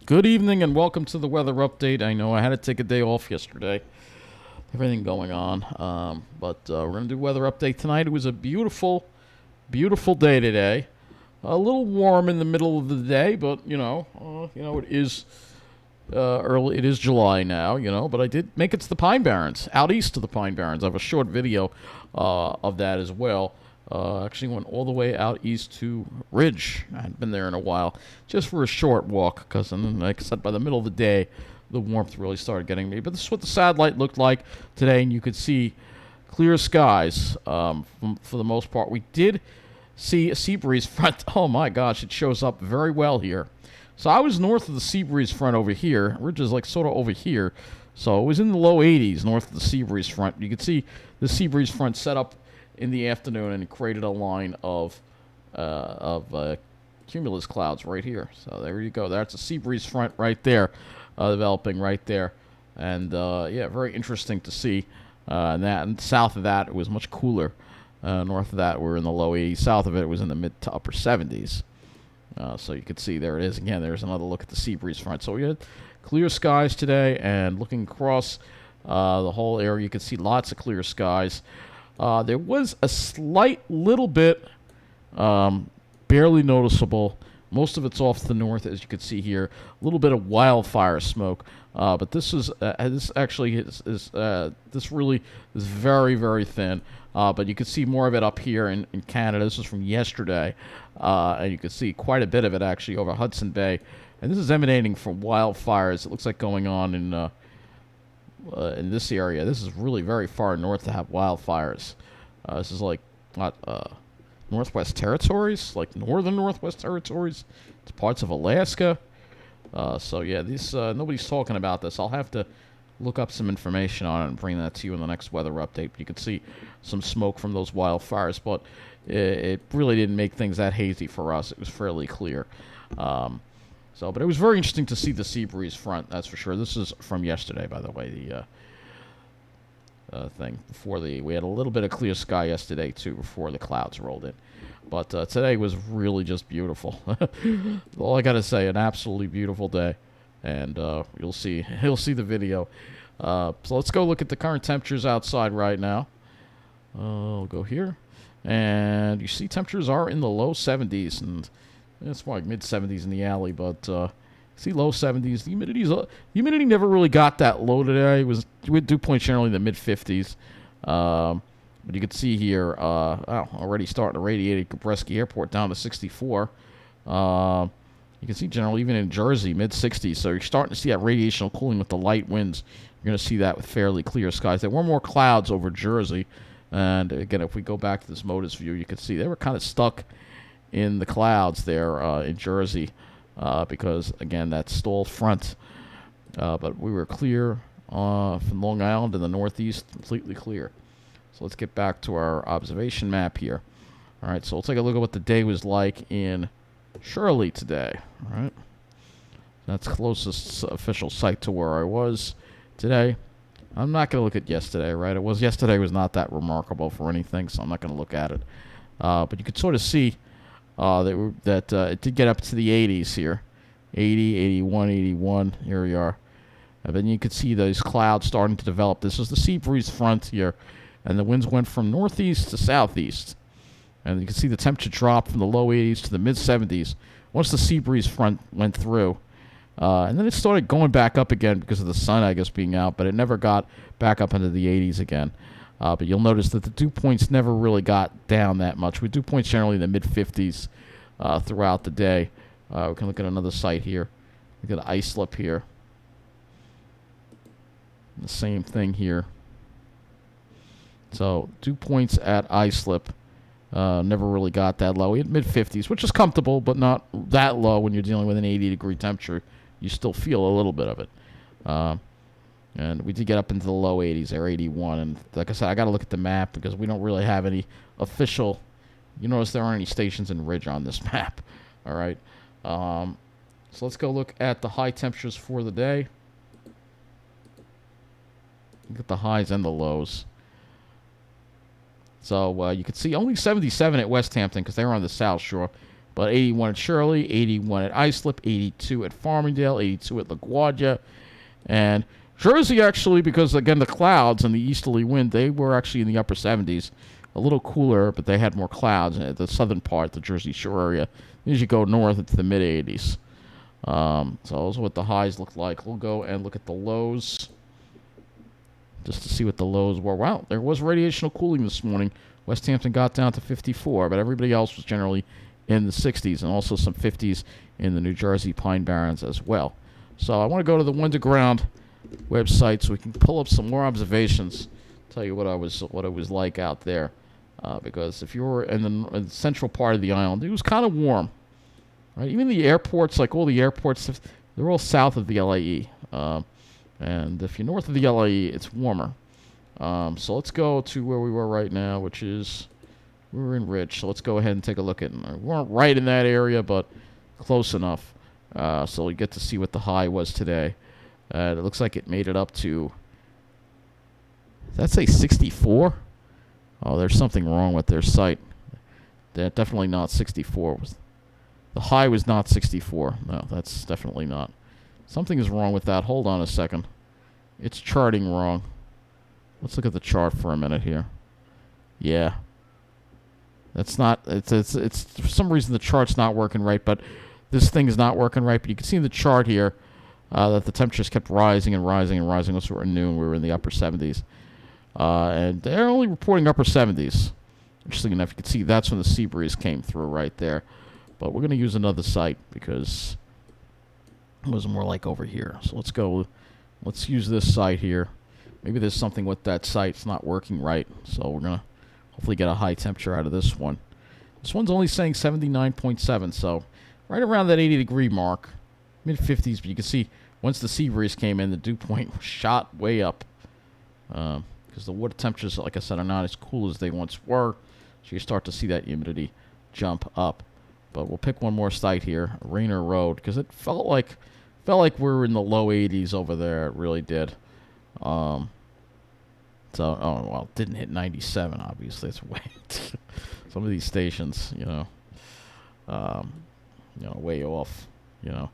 Good evening and welcome to the weather update. I know I had to take a day off yesterday. Everything going on. But we're going to do weather update tonight. It was a beautiful, beautiful day today. A little warm in the middle of the day, but it is early. It is July now, but I did make it to the Pine Barrens, out east of the Pine Barrens. I have a short video of that as well. Actually went all the way out east to Ridge. I hadn't been there in a while, just for a short walk, because, like I said, by the middle of the day, the warmth really started getting me. But this is what the satellite looked like today, and you could see clear skies for the most part. We did see a sea breeze front. Oh my gosh, it shows up very well here. So I was north of the sea breeze front over here. Ridge is like sort of over here. So it was in the low 80s north of the sea breeze front. You could see the sea breeze front set up in the afternoon, and it created a line of cumulus clouds right here. So there you go. That's a sea breeze front right there, developing right there, and yeah, very interesting to see. And south of that, it was much cooler. North of that, we're in the low 80s. South of it was in the mid to upper 70s. So you could see there it is again. There's another look at the sea breeze front. So we had clear skies today, and looking across the whole area, you could see lots of clear skies. There was a slight little bit, barely noticeable. Most of it's off to the north, as you can see here. A little bit of wildfire smoke, but this really is very, very thin. But you can see more of it up here in Canada. This is from yesterday, and you can see quite a bit of it actually over Hudson Bay. And this is emanating from wildfires. It looks like going on in this area. This is really very far north to have wildfires. This is like not Northwest Territories, like northern Northwest Territories. It's parts of Alaska. So yeah, nobody's talking about this. I'll have to look up some information on it and bring that to you in the next weather update. You can see some smoke from those wildfires, but it really didn't make things that hazy for us. It was fairly clear. But it was very interesting to see the sea breeze front, that's for sure. This is from yesterday, by the way, the thing. We had a little bit of clear sky yesterday, too, before the clouds rolled in. But today was really just beautiful. All I got to say, an absolutely beautiful day. And you'll see the video. So let's go look at the current temperatures outside right now. I'll go here. And you see temperatures are in the low 70s, and it's more like mid-70s in the alley, but see low 70s. The humidity never really got that low today. It was with dew point generally in the mid-50s. But you can see here, already starting to radiate at Kabreski Airport down to 64. You can see generally even in Jersey, mid-60s. So you're starting to see that radiational cooling with the light winds. You're going to see that with fairly clear skies. There were more clouds over Jersey. And again, if we go back to this MODIS view, you can see they were kind of stuck in the clouds there in Jersey because, again, that stalled front. But we were clear from Long Island in the northeast, completely clear. So let's get back to our observation map here. All right, so we'll take a look at what the day was like in Shirley today. All right, that's closest official site to where I was today. I'm not going to look at yesterday, right? Yesterday was not that remarkable for anything, so I'm not going to look at it. But you could sort of see that it did get up to the 80s here. 80, 81, 81. Here we are. And then you could see those clouds starting to develop. This is the sea breeze front here. And the winds went from northeast to southeast. And you can see the temperature drop from the low 80s to the mid-70s once the sea breeze front went through. And then it started going back up again because of the sun, I guess, being out. But it never got back up into the 80s again. But you'll notice that the dew points never really got down that much. We dew points generally in the mid-50s throughout the day. We can look at another site here. Look at Islip here. The same thing here. So dew points at Islip never really got that low. We had mid-50s, which is comfortable, but not that low when you're dealing with an 80-degree temperature. You still feel a little bit of it. And we did get up into the low 80s there, 81. And like I said, I got to look at the map because we don't really have any official. You notice there aren't any stations in Ridge on this map. All right. So let's go look at the high temperatures for the day. Look at the highs and the lows. So you can see only 77 at West Hampton because they were on the South Shore. But 81 at Shirley, 81 at Islip, 82 at Farmingdale, 82 at LaGuardia. And Jersey, actually, because, again, the clouds and the easterly wind, they were actually in the upper 70s. A little cooler, but they had more clouds at the southern part, the Jersey Shore area. As you go north, it's the mid-80s. So those are what the highs look like. We'll go and look at the lows just to see what the lows were. Wow, there was radiational cooling this morning. West Hampton got down to 54, but everybody else was generally in the 60s, and also some 50s in the New Jersey Pine Barrens as well. So I want to go to the Wind to Ground website so we can pull up some more observations, tell you what it was like out there. Because if you were in the central part of the island, it was kind of warm. Right? Even the airports, like all the airports, they're all south of the LAE. And if you're north of the LAE, it's warmer. So let's go to where we were right now, which is, we were in Ridge. So let's go ahead and take a look at it. We weren't right in that area, but close enough. So we get to see what the high was today. It looks like it made it up to, did that say 64? Oh, there's something wrong with their site. They're definitely not 64. The high was not 64. No, that's definitely not. Something is wrong with that. Hold on a second. It's charting wrong. Let's look at the chart for a minute here. Yeah. That's not, it's for some reason the chart's not working right, but this thing is not working right. But you can see in the chart here that the temperatures kept rising and rising and rising. Once we were at noon, we were in the upper 70s. And they're only reporting upper 70s. Interesting enough, you can see that's when the sea breeze came through right there. But we're going to use another site because it was more like over here. So let's go. Let's use this site here. Maybe there's something with that site. It's not working right. So we're going to hopefully get a high temperature out of this one. This one's only saying 79.7. So right around that 80-degree mark. Mid-50s. But you can see once the sea breeze came in, the dew point shot way up. Because the water temperatures, like I said, are not as cool as they once were. So you start to see that humidity jump up. But we'll pick one more site here, Rayner Road, because it felt like we were in the low 80s over there. It really did. Oh well, it didn't hit 97. Obviously, it's way some of these stations, way off. And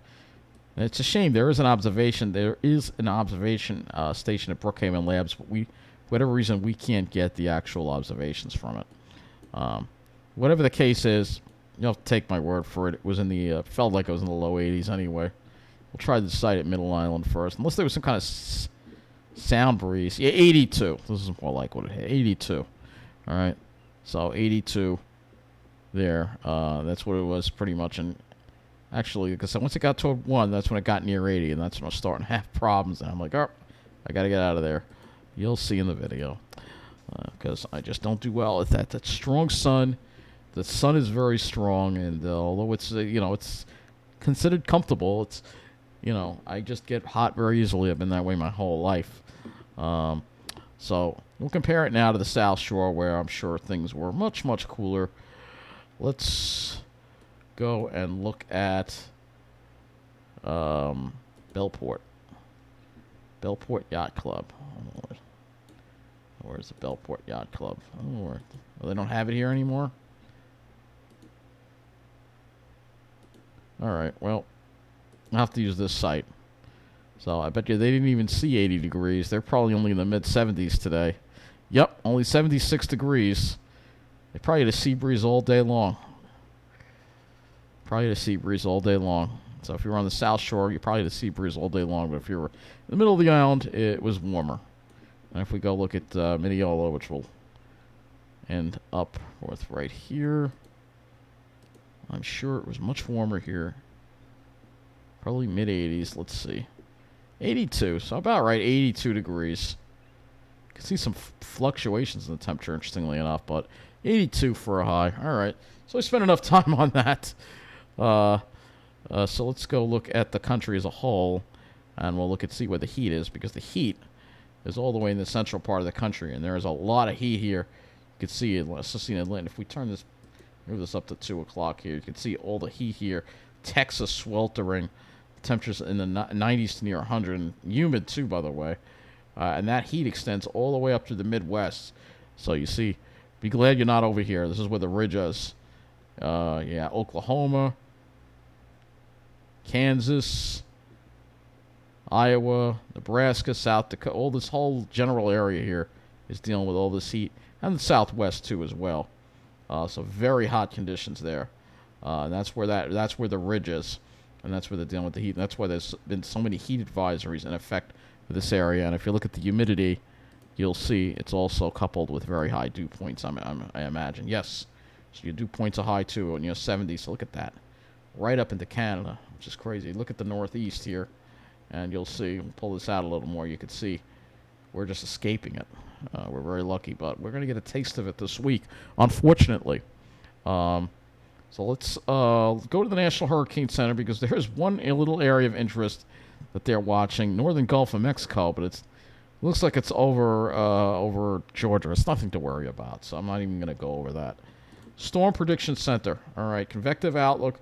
it's a shame. There is an observation. There is an observation station at Brookhaven Labs, but for whatever reason, we can't get the actual observations from it. Whatever the case is, you'll have to take my word for it. It was in the felt like it was in the low 80s anyway. We'll try the site at Middle Island first, unless there was some kind of sound breeze. Yeah, 82. This is more like what it hit. 82. All right. So 82 there. That's what it was pretty much. And actually, because once it got toward 1, that's when it got near 80, and that's when I was starting to have problems. And I'm like, oh, I got to get out of there. You'll see in the video. Because I just don't do well at that. That strong sun. The sun is very strong, and although it's it's considered comfortable, it's I just get hot very easily. I've been that way my whole life. So we'll compare it now to the South Shore, where I'm sure things were much, much cooler. Let's go and look at Bellport Yacht Club. Where's the Bellport Yacht Club? Oh, they don't have it here anymore? Alright, well, I'll have to use this site. So I bet you they didn't even see 80 degrees. They're probably only in the mid-70s today. Yep, only 76 degrees. They probably had a sea breeze all day long. So if you were on the South Shore, you probably had a sea breeze all day long. But if you were in the middle of the island, it was warmer. And if we go look at Mineola, which will end up with right here, I'm sure it was much warmer here. Probably mid-80s. Let's see. 82. So about right. 82 degrees. You can see some fluctuations in the temperature, interestingly enough. But 82 for a high. All right. So I spent enough time on that. So let's go look at the country as a whole. And we'll look and see where the heat is. Because the heat is all the way in the central part of the country. And there is a lot of heat here. You can see it. Let's just see in Atlanta. If we turn this... Move this up to 2 o'clock here. You can see all the heat here. Texas sweltering. Temperatures in the 90s to near 100. And humid, too, by the way. And that heat extends all the way up to the Midwest. So you see, be glad you're not over here. This is where the ridge is. Yeah, Oklahoma, Kansas, Iowa, Nebraska, South Dakota, all this whole general area here is dealing with all this heat, and the Southwest too as well. So very hot conditions there. And that's where the ridge is, and that's where they're dealing with the heat. And that's why there's been so many heat advisories in effect for this area. And if you look at the humidity, you'll see it's also coupled with very high dew points. I imagine. Yes, so your dew points are high too, and 70. So look at that, right up into Canada, which is crazy. Look at the Northeast here, and you'll see. We'll pull this out a little more. You can see we're just escaping it. We're very lucky, but we're going to get a taste of it this week, unfortunately. So let's go to the National Hurricane Center, because there's one little area of interest that they're watching, northern Gulf of Mexico, but it looks like it's over Georgia. It's nothing to worry about, so I'm not even going to go over that. Storm Prediction Center. All right, convective outlook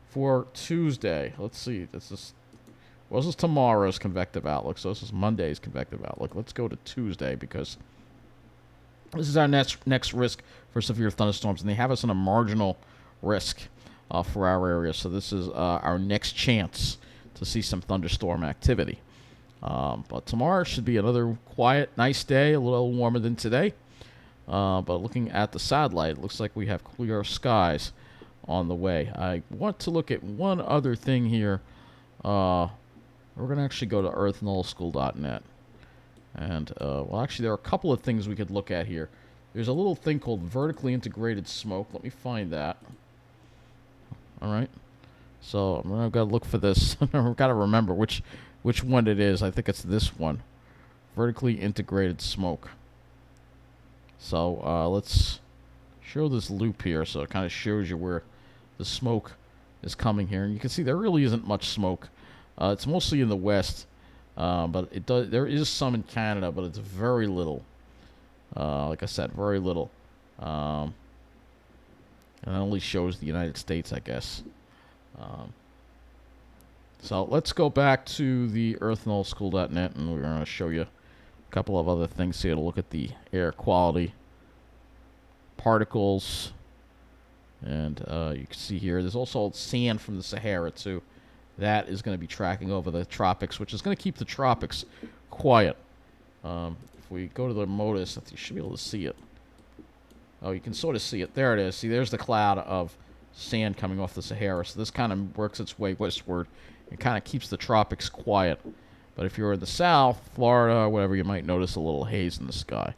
for Tuesday. Let's see. This is tomorrow's convective outlook, so this is Monday's convective outlook. Let's go to Tuesday, because this is our next risk for severe thunderstorms, and they have us on a marginal risk for our area. So this is our next chance to see some thunderstorm activity. But tomorrow should be another quiet, nice day, a little warmer than today. But looking at the satellite, it looks like we have clear skies on the way. I want to look at one other thing here. We're going to actually go to earthnullschool.net. And, well, actually, there are a couple of things we could look at here. There's a little thing called vertically integrated smoke. Let me find that. All right. So I've got to look for this. I've got to remember which one it is. I think it's this one. Vertically integrated smoke. So let's show this loop here, so it kind of shows you where the smoke is coming here. And you can see there really isn't much smoke. It's mostly in the west. But there is some in Canada, but it's very little. Like I said, very little. And it only shows the United States, I guess. So let's go back to the earthnullschool.net, and we're going to show you a couple of other things here to look at the air quality, particles, and you can see here there's also sand from the Sahara too. That is going to be tracking over the tropics, which is going to keep the tropics quiet. If we go to the MODIS, you should be able to see it. Oh, you can sort of see it. There it is. See, there's the cloud of sand coming off the Sahara. So this kind of works its way westward. It kind of keeps the tropics quiet. But if you're in the south, Florida, whatever, you might notice a little haze in the sky.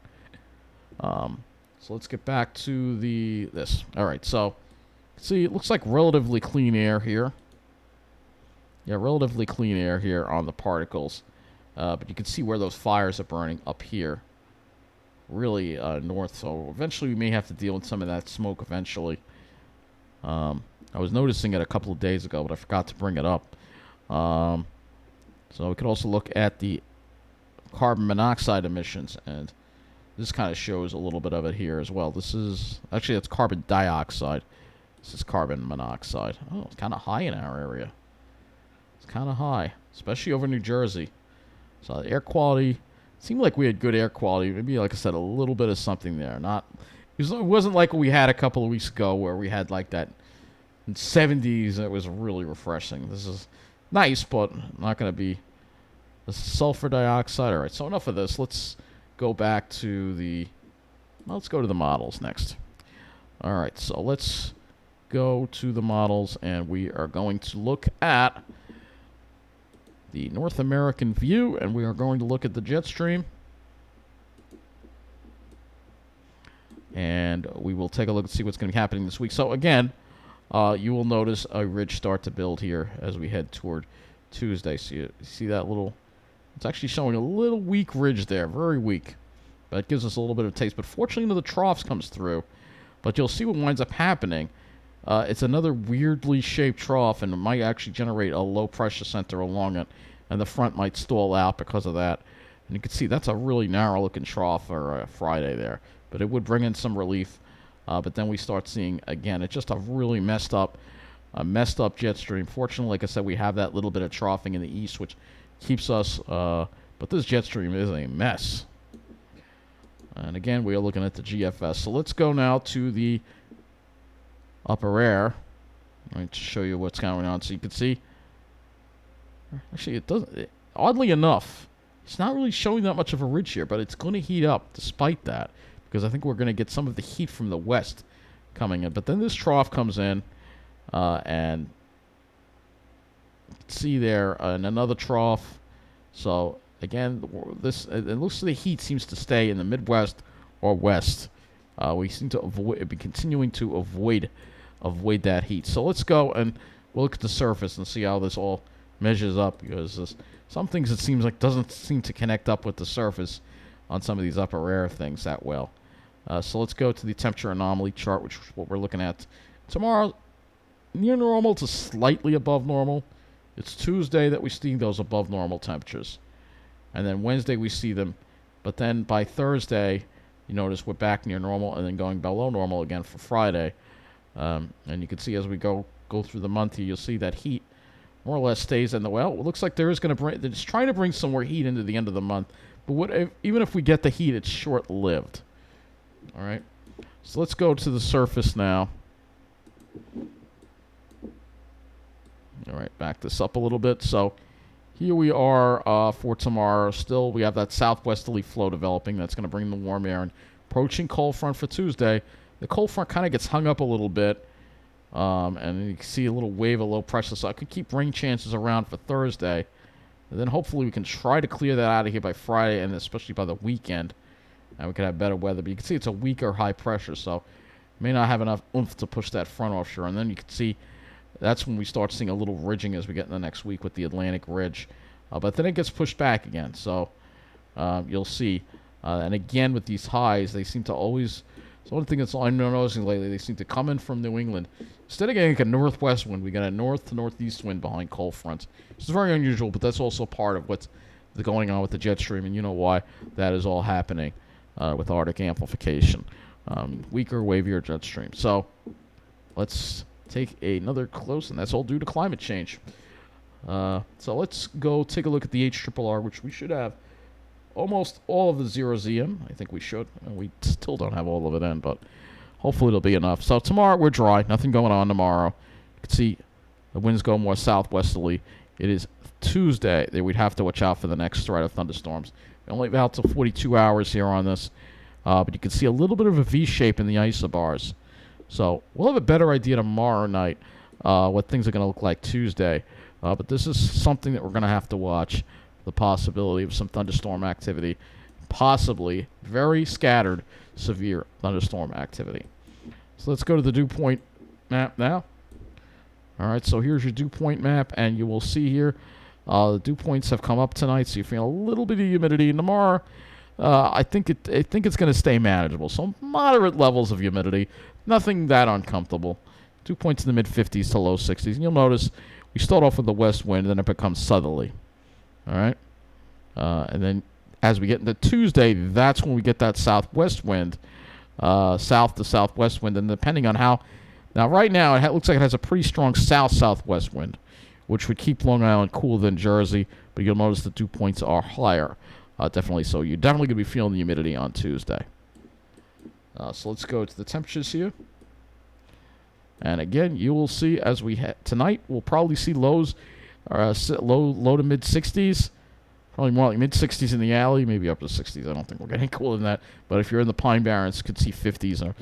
So let's get back to this. All right, so see, it looks like relatively clean air here. Yeah, relatively clean air here on the particles. But you can see where those fires are burning up here. Really north. So eventually we may have to deal with some of that smoke eventually. I was noticing it a couple of days ago, but I forgot to bring it up. So we could also look at the carbon monoxide emissions. And this kind of shows a little bit of it here as well. This is, actually it's carbon dioxide. This is carbon monoxide. Oh, it's kind of high in our area. Kind of high, especially over New Jersey. So the air quality seemed like we had good air quality. Maybe, like I said, a little bit of something there. It wasn't like what we had a couple of weeks ago where we had like that in 70s. It was really refreshing. This is nice, but not going to be the sulfur dioxide. All right, so enough of this. Let's go back to let's go to the models next. All right, so let's go to the models, and we are going to look at the North American view, and we are going to look at the jet stream. And we will take a look and see what's going to be happening this week. So again, you will notice a ridge start to build here as we head toward Tuesday. See that little, it's actually showing a little weak ridge there, very weak. That gives us a little bit of taste. But fortunately, the troughs comes through. But you'll see what winds up happening. It's another weirdly shaped trough, and it might actually generate a low pressure center along it, and the front might stall out because of that. And you can see that's a really narrow looking trough for Friday there, but it would bring in some relief. But then we start seeing, again, it's just a really messed up jet stream. Fortunately, like I said, we have that little bit of troughing in the east, which keeps us, but this jet stream is a mess. And again, we are looking at the GFS. So let's go now to the upper air. Let me show you what's going on so you can see. Actually, it doesn't. Oddly enough, it's not really showing that much of a ridge here, but it's going to heat up despite that, because I think we're going to get some of the heat from the west coming in. But then this trough comes in, and you can see there and another trough. So again, this it looks like the heat seems to stay in the Midwest or West. We seem to be continuing to avoid that heat. So let's go and we'll look at the surface and see how this all measures up, because some things it seems like doesn't seem to connect up with the surface on some of these upper air things that well. So let's go to the temperature anomaly chart, which is what we're looking at tomorrow. Near normal to slightly above normal. It's Tuesday that we see those above normal temperatures, and then Wednesday we see them, but then by Thursday you notice we're back near normal and then going below normal again for Friday. And you can see as we go through the month here, you'll see that heat more or less stays in the well. It looks like there is going to bring. It's trying to bring some more heat into the end of the month, but even if we get the heat, it's short-lived. All right, so let's go to the surface now. All right, back this up a little bit. So here we are for tomorrow. Still, we have that southwesterly flow developing. That's going to bring the warm air and approaching cold front for Tuesday. The cold front kind of gets hung up a little bit, and you can see a little wave of low pressure. So I could keep rain chances around for Thursday. And then hopefully we can try to clear that out of here by Friday, and especially by the weekend, and we could have better weather. But you can see it's a weaker high pressure, so may not have enough oomph to push that front offshore. And then you can see that's when we start seeing a little ridging as we get in the next week with the Atlantic ridge. But then it gets pushed back again, so you'll see. And again, with these highs, they seem to always... So one thing that's I'm noticing lately, they seem to come in from New England. Instead of getting like a northwest wind, we get a north to northeast wind behind cold fronts. It's very unusual, but that's also part of what's going on with the jet stream, and you know why that is all happening with Arctic amplification. Weaker, wavier jet stream. So let's take another close, and that's all due to climate change. So let's go take a look at the HRRR, which we should have almost all of the 0Z in. I think we should. We still don't have all of it in, but hopefully it'll be enough. So tomorrow we're dry. Nothing going on tomorrow. You can see the winds go more southwesterly. It is Tuesday that we'd have to watch out for the next threat of thunderstorms. We only have out to 42 hours here on this, but you can see a little bit of a V shape in the isobars. So we'll have a better idea tomorrow night what things are going to look like Tuesday. But this is something that we're going to have to watch. The possibility of some thunderstorm activity, possibly very scattered, severe thunderstorm activity. So let's go to the Dewpoint map now. All right, so here's your Dewpoint map, and you will see here the dew points have come up tonight, so you're feeling a little bit of humidity. And tomorrow, I think it's going to stay manageable. So moderate levels of humidity, nothing that uncomfortable. Dew points in the mid-50s to low 60s, and you'll notice we start off with the west wind, and then it becomes southerly. All right, and then as we get into Tuesday, that's when we get that southwest wind, south to southwest wind, and depending on how. Now, right now, it looks like it has a pretty strong south-southwest wind, which would keep Long Island cooler than Jersey, but you'll notice the dew points are higher, definitely. So you're definitely going to be feeling the humidity on Tuesday. So let's go to the temperatures here. And again, you will see as we tonight, we'll probably see lows. Low to mid-60s, probably more like mid-60s in the alley, maybe up to 60s. I don't think we're getting cooler than that. But if you're in the Pine Barrens, you could see 50s or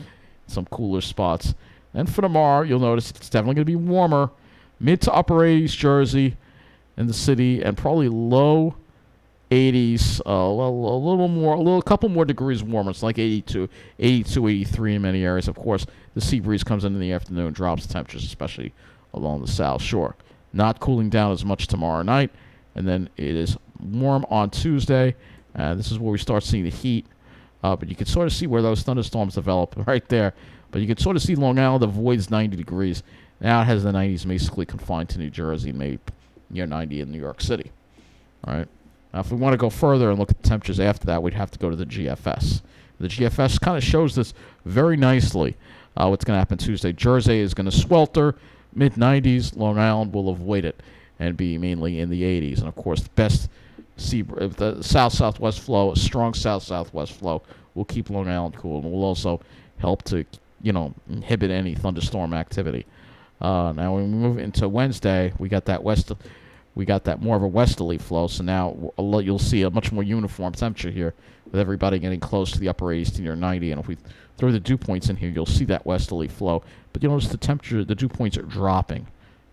some cooler spots. And for tomorrow, you'll notice it's definitely going to be warmer, mid to upper 80s Jersey in the city, and probably low 80s, a couple more degrees warmer. It's like 82, 83 in many areas. Of course, the sea breeze comes in the afternoon, drops temperatures, especially along the South Shore. Not cooling down as much tomorrow night, and then it is warm on Tuesday. This is where we start seeing the heat, but you can sort of see where those thunderstorms develop right there. But you can sort of see Long Island avoids 90 degrees. Now it has the 90s basically confined to New Jersey, and maybe near 90 in New York City. All right. Now, if we want to go further and look at the temperatures after that, we'd have to go to the GFS. The GFS kind of shows this very nicely. What's going to happen Tuesday? Jersey is going to swelter. Mid-90s, Long Island will avoid it and be mainly in the 80s. And, of course, the south-southwest flow, a strong south-southwest flow, will keep Long Island cool and will also help to inhibit any thunderstorm activity. Now when we move into Wednesday, we got that more of a westerly flow. So now you'll see a much more uniform temperature here, with everybody getting close to the upper 80s to near 90. And if we throw the dew points in here, you'll see that westerly flow. But you'll notice the dew points are dropping.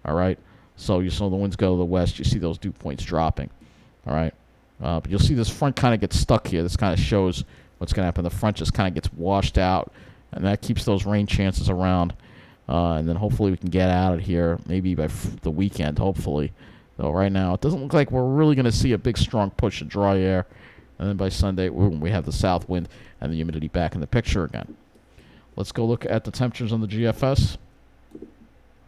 All right. So you saw the winds go to the west. You see those dew points dropping. All right. But you'll see this front kind of gets stuck here. This kind of shows what's going to happen. The front just kind of gets washed out, and that keeps those rain chances around. And then hopefully we can get out of here maybe by the weekend, hopefully. Though right now it doesn't look like we're really going to see a big strong push of dry air. And then by Sunday, we have the south wind and the humidity back in the picture again. Let's go look at the temperatures on the GFS.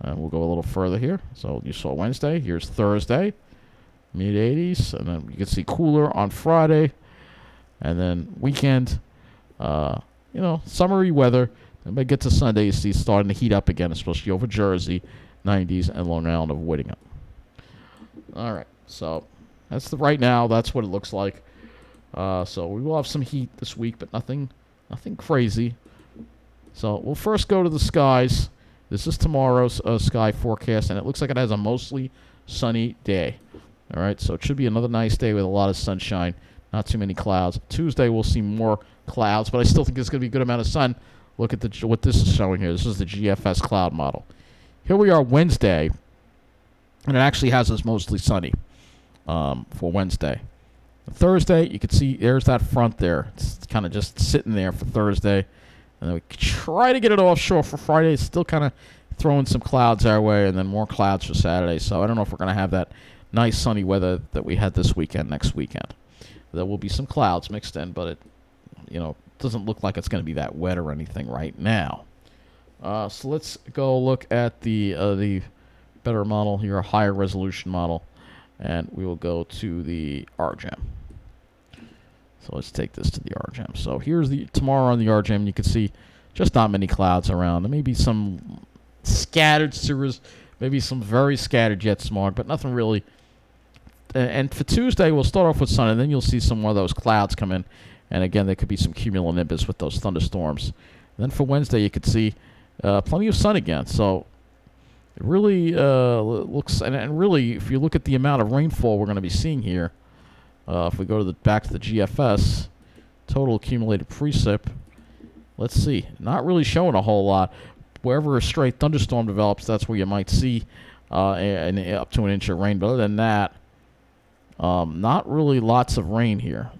And we'll go a little further here. So you saw Wednesday. Here's Thursday, mid-80s. And then you can see cooler on Friday. And then weekend, summery weather. And by get to Sunday, you see it's starting to heat up again, especially over Jersey, 90s, and Long Island avoiding it. All right, so right now. That's what it looks like. So we will have some heat this week, but nothing crazy. So we'll first go to the skies. This is tomorrow's sky forecast, and it looks like it has a mostly sunny day. All right, so it should be another nice day with a lot of sunshine, not too many clouds. Tuesday we'll see more clouds, but I still think there's going to be a good amount of sun. Look at what this is showing here. This is the GFS cloud model. Here we are Wednesday, and it actually has us mostly sunny for Wednesday. Thursday, you can see there's that front there. It's kind of just sitting there for Thursday. And then we try to get it offshore for Friday. It's still kind of throwing some clouds our way, and then more clouds for Saturday. So I don't know if we're going to have that nice sunny weather that we had this weekend, next weekend. There will be some clouds mixed in, but it doesn't look like it's going to be that wet or anything right now. So let's go look at the better model here, a higher resolution model. And we will go to the RGEM. So let's take this to the RGEM. So here's tomorrow on the RGEM. You can see just not many clouds around. There may be some scattered cirrus, maybe some very scattered jet smog, but nothing really. And for Tuesday, we'll start off with sun, and then you'll see some more of those clouds come in. And again, there could be some cumulonimbus with those thunderstorms. And then for Wednesday, you could see plenty of sun again. So it really looks, and really, if you look at the amount of rainfall we're going to be seeing here, if we go to back to the GFS, total accumulated precip, let's see, not really showing a whole lot. Wherever a straight thunderstorm develops, that's where you might see up to an inch of rain. But other than that, not really lots of rain here.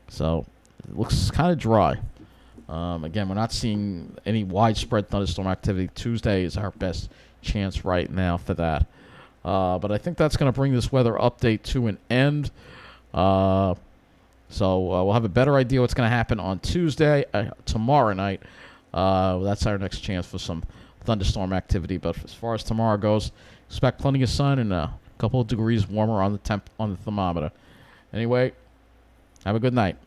So it looks kind of dry. Again, we're not seeing any widespread thunderstorm activity. Tuesday is our best chance right now for that. But I think that's going to bring this weather update to an end. So we'll have a better idea what's going to happen on Tuesday, tomorrow night. That's our next chance for some thunderstorm activity. But as far as tomorrow goes, expect plenty of sun and a couple of degrees warmer on the thermometer. Anyway, have a good night.